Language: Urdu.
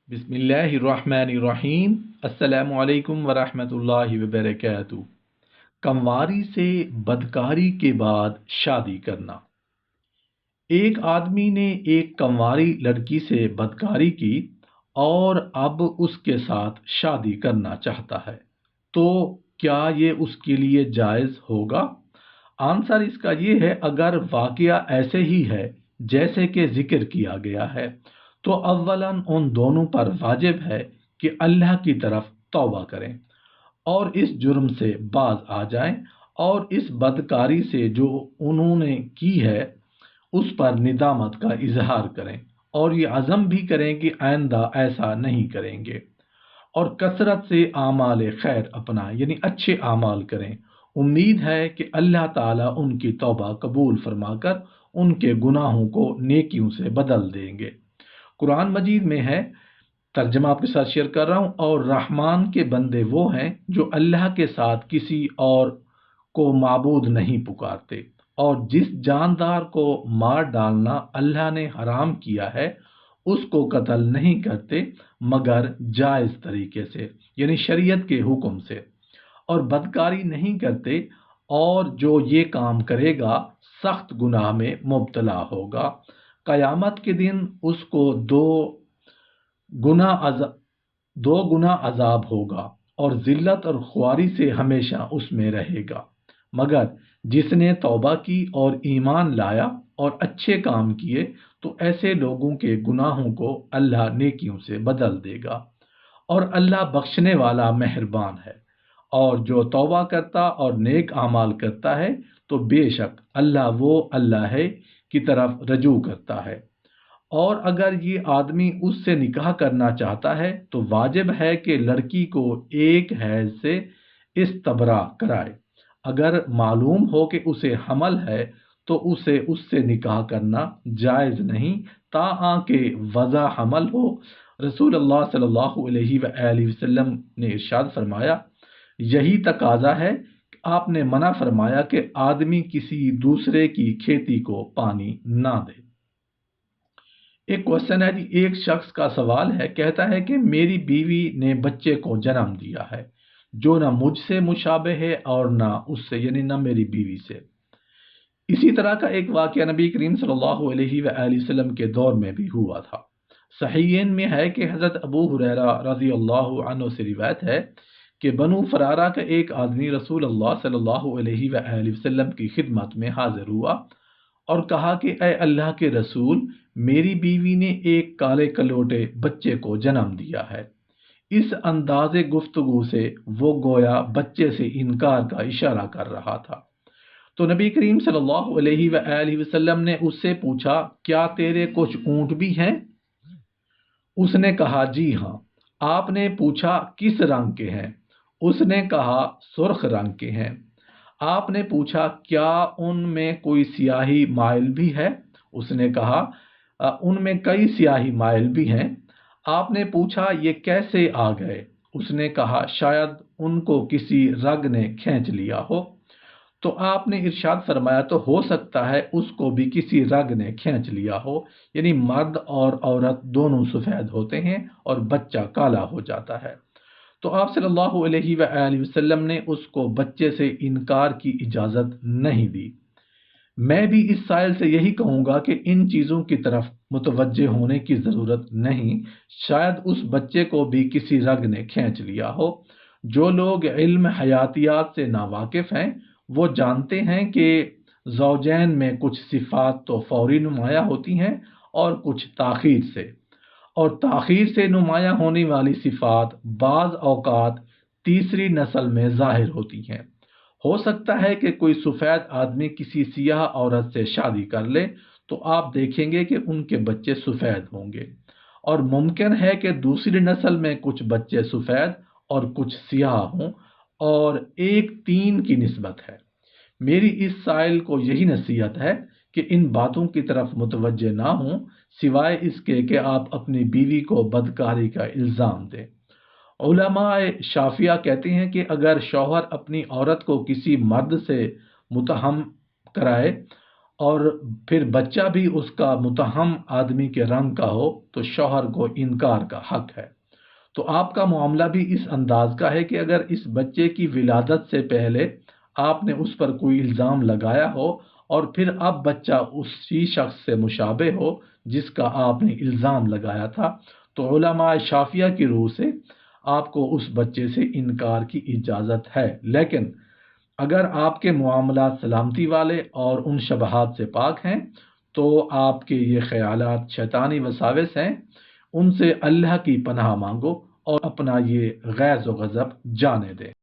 بسم اللہ الرحمن الرحیم۔ السلام علیکم ورحمۃ اللہ وبرکاتہ۔ کمواری سے بدکاری کے بعد شادی کرنا۔ ایک آدمی نے ایک کمواری لڑکی سے بدکاری کی اور اب اس کے ساتھ شادی کرنا چاہتا ہے، تو کیا یہ اس کے لیے جائز ہوگا؟ آنسر اس کا یہ ہے، اگر واقعہ ایسے ہی ہے جیسے کہ ذکر کیا گیا ہے تو اولاً ان دونوں پر واجب ہے کہ اللہ کی طرف توبہ کریں اور اس جرم سے باز آ جائیں، اور اس بدکاری سے جو انہوں نے کی ہے اس پر ندامت کا اظہار کریں اور یہ عزم بھی کریں کہ آئندہ ایسا نہیں کریں گے، اور کثرت سے اعمال خیر اپنا یعنی اچھے اعمال کریں۔ امید ہے کہ اللہ تعالیٰ ان کی توبہ قبول فرما کر ان کے گناہوں کو نیکیوں سے بدل دیں گے۔ قرآن مجید میں ہے، ترجمہ آپ کے ساتھ شیئر کر رہا ہوں، اور رحمان کے بندے وہ ہیں جو اللہ کے ساتھ کسی اور کو معبود نہیں پکارتے، اور جس جاندار کو مار ڈالنا اللہ نے حرام کیا ہے اس کو قتل نہیں کرتے مگر جائز طریقے سے یعنی شریعت کے حکم سے، اور بدکاری نہیں کرتے، اور جو یہ کام کرے گا سخت گناہ میں مبتلا ہوگا۔ قیامت کے دن اس کو دو گنا عذاب ہوگا اور ذلت اور خواری سے ہمیشہ اس میں رہے گا، مگر جس نے توبہ کی اور ایمان لایا اور اچھے کام کیے تو ایسے لوگوں کے گناہوں کو اللہ نیکیوں سے بدل دے گا، اور اللہ بخشنے والا مہربان ہے۔ اور جو توبہ کرتا اور نیک اعمال کرتا ہے تو بے شک اللہ وہ اللہ ہے کی طرف رجوع کرتا ہے۔ اور اگر یہ آدمی اس سے نکاح کرنا چاہتا ہے تو واجب ہے کہ لڑکی کو ایک حیض سے استبرا کرائے۔ اگر معلوم ہو کہ اسے حمل ہے تو اسے اس سے نکاح کرنا جائز نہیں تاآں کہ وضع حمل ہو۔ رسول اللہ صلی اللہ علیہ وآلہ وسلم نے ارشاد فرمایا، یہی تقاضا ہے کہ آپ نے منع فرمایا کہ آدمی کسی دوسرے کی کھیتی کو پانی نہ دے۔ ایک کوشچن ہے جی، ایک شخص کا سوال ہے، کہتا ہے کہ میری بیوی نے بچے کو جنم دیا ہے جو نہ مجھ سے مشابہ ہے اور نہ اس سے یعنی نہ میری بیوی سے۔ اسی طرح کا ایک واقعہ نبی کریم صلی اللہ علیہ وآلہ وسلم کے دور میں بھی ہوا تھا۔ صحیحین میں ہے کہ حضرت ابو ہریرہ رضی اللہ عنہ سے روایت ہے کہ بنو فرارہ کا ایک آدمی رسول اللہ صلی اللہ علیہ وآلہ وسلم کی خدمت میں حاضر ہوا اور کہا کہ اے اللہ کے رسول، میری بیوی نے ایک کالے کلوٹے بچے کو جنم دیا ہے۔ اس انداز گفتگو سے وہ گویا بچے سے انکار کا اشارہ کر رہا تھا۔ تو نبی کریم صلی اللہ علیہ وآلہ وسلم نے اس سے پوچھا، کیا تیرے کچھ اونٹ بھی ہیں؟ اس نے کہا جی ہاں۔ آپ نے پوچھا کس رنگ کے ہیں؟ اس نے کہا سرخ رنگ کے ہیں۔ آپ نے پوچھا کیا ان میں کوئی سیاہی مائل بھی ہے؟ اس نے کہا ان میں کئی سیاہی مائل بھی ہیں۔ آپ نے پوچھا یہ کیسے آ گئے؟ اس نے کہا شاید ان کو کسی رگ نے کھینچ لیا ہو۔ تو آپ نے ارشاد فرمایا تو ہو سکتا ہے اس کو بھی کسی رگ نے کھینچ لیا ہو، یعنی مرد اور عورت دونوں سفید ہوتے ہیں اور بچہ کالا ہو جاتا ہے۔ تو آپ صلی اللہ علیہ وآلہ وسلم نے اس کو بچے سے انکار کی اجازت نہیں دی۔ میں بھی اس سائل سے یہی کہوں گا کہ ان چیزوں کی طرف متوجہ ہونے کی ضرورت نہیں، شاید اس بچے کو بھی کسی رگ نے کھینچ لیا ہو۔ جو لوگ علم حیاتیات سے ناواقف ہیں وہ جانتے ہیں کہ زوجین میں کچھ صفات تو فوری نمایاں ہوتی ہیں اور کچھ تاخیر سے، اور تاخیر سے نمایاں ہونے والی صفات بعض اوقات تیسری نسل میں ظاہر ہوتی ہیں۔ ہو سکتا ہے کہ کوئی سفید آدمی کسی سیاہ عورت سے شادی کر لے تو آپ دیکھیں گے کہ ان کے بچے سفید ہوں گے، اور ممکن ہے کہ دوسری نسل میں کچھ بچے سفید اور کچھ سیاہ ہوں، اور 1:3 کی نسبت ہے۔ میری اس سائل کو یہی نصیحت ہے کہ ان باتوں کی طرف متوجہ نہ ہوں سوائے اس کے کہ آپ اپنی بیوی کو بدکاری کا الزام دیں۔ علماء شافعیہ کہتے ہیں کہ اگر شوہر اپنی عورت کو کسی مرد سے متہم کرائے اور پھر بچہ بھی اس کا متہم آدمی کے رنگ کا ہو تو شوہر کو انکار کا حق ہے۔ تو آپ کا معاملہ بھی اس انداز کا ہے کہ اگر اس بچے کی ولادت سے پہلے آپ نے اس پر کوئی الزام لگایا ہو اور پھر اب بچہ اسی شخص سے مشابہ ہو جس کا آپ نے الزام لگایا تھا، تو علماء شافعیہ کی روح سے آپ کو اس بچے سے انکار کی اجازت ہے۔ لیکن اگر آپ کے معاملات سلامتی والے اور ان شبہات سے پاک ہیں تو آپ کے یہ خیالات شیطانی وساوس ہیں، ان سے اللہ کی پناہ مانگو اور اپنا یہ غیظ و غضب جانے دیں۔